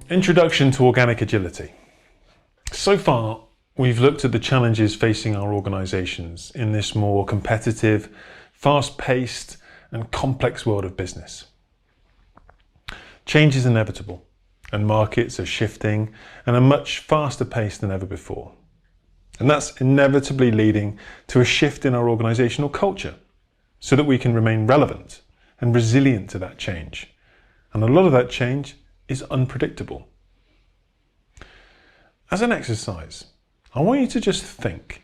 Introduction to organic agility. So far, we've looked at the challenges facing our organisations in this more competitive, fast-paced and complex world of business. Change is inevitable, and markets are shifting at a much faster pace than ever before. And that's inevitably leading to a shift in our organisational culture so that we can remain relevant and resilient to that change. And a lot of that change is unpredictable. As an exercise, I want you to just think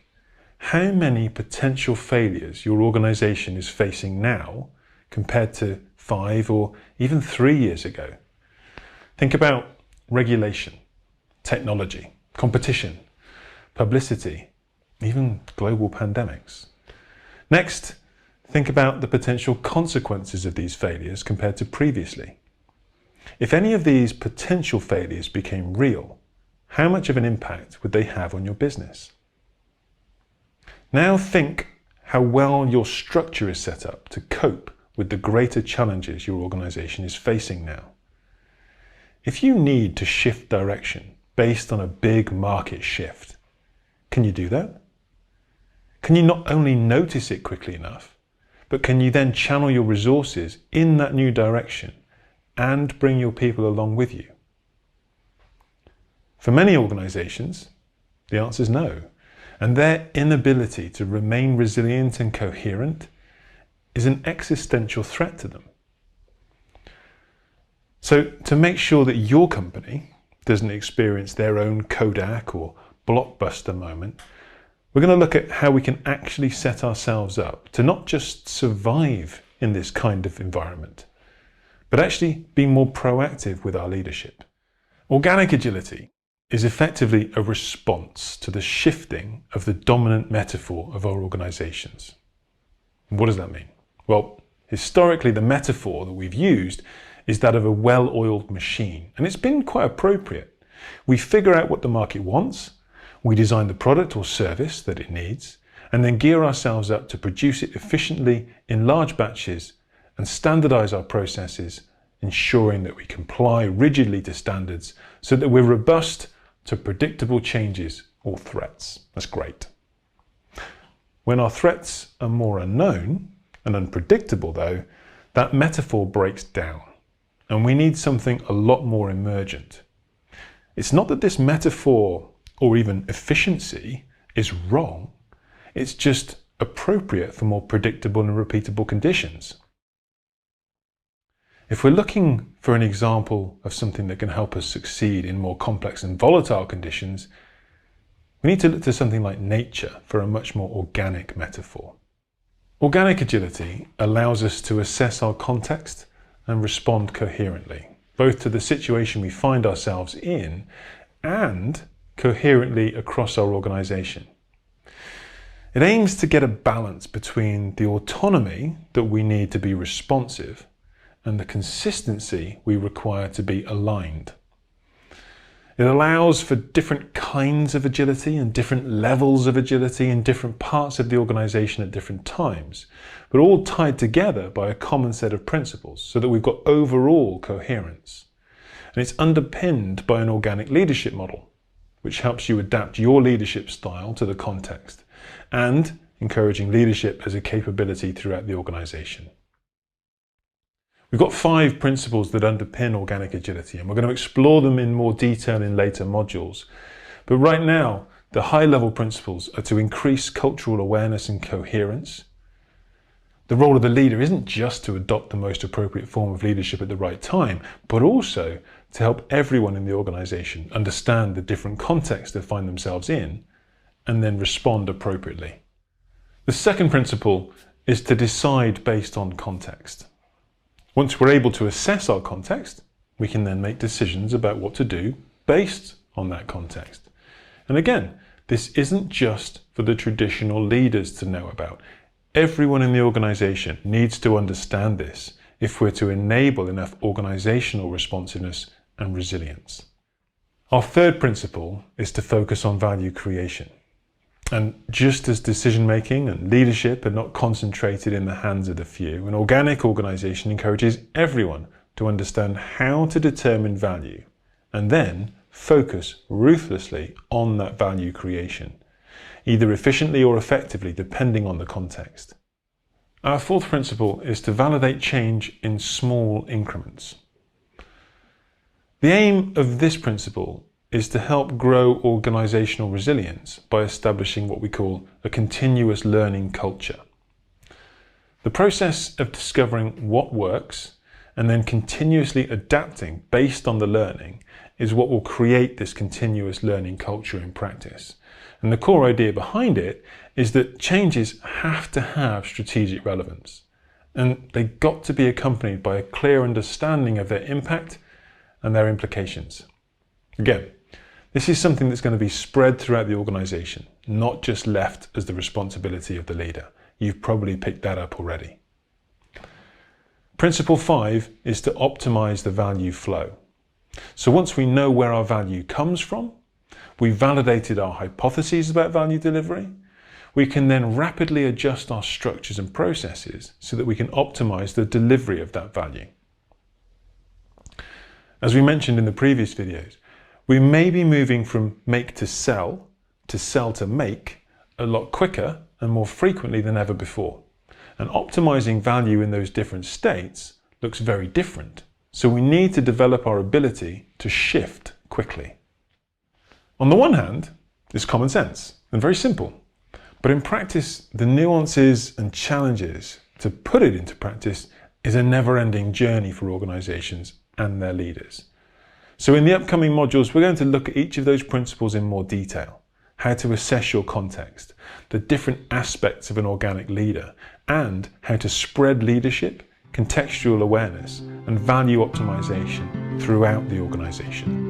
how many potential failures your organisation is facing now compared to 5 or even 3 years ago. Think about regulation, technology, competition, publicity, even global pandemics. Next, think about the potential consequences of these failures compared to previously. If any of these potential failures became real, how much of an impact would they have on your business? Now think how well your structure is set up to cope with the greater challenges your organisation is facing now. If you need to shift direction based on a big market shift, can you do that? Can you not only notice it quickly enough, but can you then channel your resources in that new direction and bring your people along with you? For many organisations, the answer is no, and their inability to remain resilient and coherent is an existential threat to them. So to make sure that your company doesn't experience their own Kodak or blockbuster moment, we're going to look at how we can actually set ourselves up to not just survive in this kind of environment, but actually be more proactive with our leadership. Organic agility is effectively a response to the shifting of the dominant metaphor of our organizations. What does that mean? Well, historically, the metaphor that we've used is that of a well-oiled machine, and it's been quite appropriate. We figure out what the market wants, we design the product or service that it needs, and then gear ourselves up to produce it efficiently in large batches and standardize our processes, ensuring that we comply rigidly to standards so that we're robust to predictable changes or threats. That's great. When our threats are more unknown and unpredictable though, that metaphor breaks down and we need something a lot more emergent. It's not that this metaphor or even efficiency is wrong, it's just appropriate for more predictable and repeatable conditions. If we're looking for an example of something that can help us succeed in more complex and volatile conditions, we need to look to something like nature for a much more organic metaphor. Organic agility allows us to assess our context and respond coherently, both to the situation we find ourselves in and coherently across our organisation. It aims to get a balance between the autonomy that we need to be responsive and the consistency we require to be aligned. It allows for different kinds of agility and different levels of agility in different parts of the organisation at different times, but all tied together by a common set of principles so that we've got overall coherence. And it's underpinned by an organic leadership model, which helps you adapt your leadership style to the context and encouraging leadership as a capability throughout the organisation. We've got 5 principles that underpin organic agility, and we're going to explore them in more detail in later modules. But right now, the high-level principles are to increase cultural awareness and coherence. The role of the leader isn't just to adopt the most appropriate form of leadership at the right time, but also to help everyone in the organisation understand the different contexts they find themselves in and then respond appropriately. The second principle is to decide based on context. Once we're able to assess our context, we can then make decisions about what to do based on that context. And again, this isn't just for the traditional leaders to know about. Everyone in the organisation needs to understand this if we're to enable enough organisational responsiveness and resilience. Our third principle is to focus on value creation. And just as decision-making and leadership are not concentrated in the hands of the few, an organic organisation encourages everyone to understand how to determine value and then focus ruthlessly on that value creation, either efficiently or effectively, depending on the context. Our fourth principle is to validate change in small increments. The aim of this principle is to help grow organizational resilience by establishing what we call a continuous learning culture. The process of discovering what works and then continuously adapting based on the learning is what will create this continuous learning culture in practice. And the core idea behind it is that changes have to have strategic relevance, and they've got to be accompanied by a clear understanding of their impact and their implications. Again, this is something that's going to be spread throughout the organization, not just left as the responsibility of the leader. You've probably picked that up already. Principle 5 is to optimize the value flow. So once we know where our value comes from, we've validated our hypotheses about value delivery, we can then rapidly adjust our structures and processes so that we can optimize the delivery of that value. As we mentioned in the previous videos, we may be moving from make to sell to make a lot quicker and more frequently than ever before. And optimizing value in those different states looks very different. So we need to develop our ability to shift quickly. On the one hand, it's common sense and very simple. But in practice, the nuances and challenges to put it into practice is a never-ending journey for organizations and their leaders. So in the upcoming modules, we're going to look at each of those principles in more detail, how to assess your context, the different aspects of an organic leader, and how to spread leadership, contextual awareness, and value optimization throughout the organization.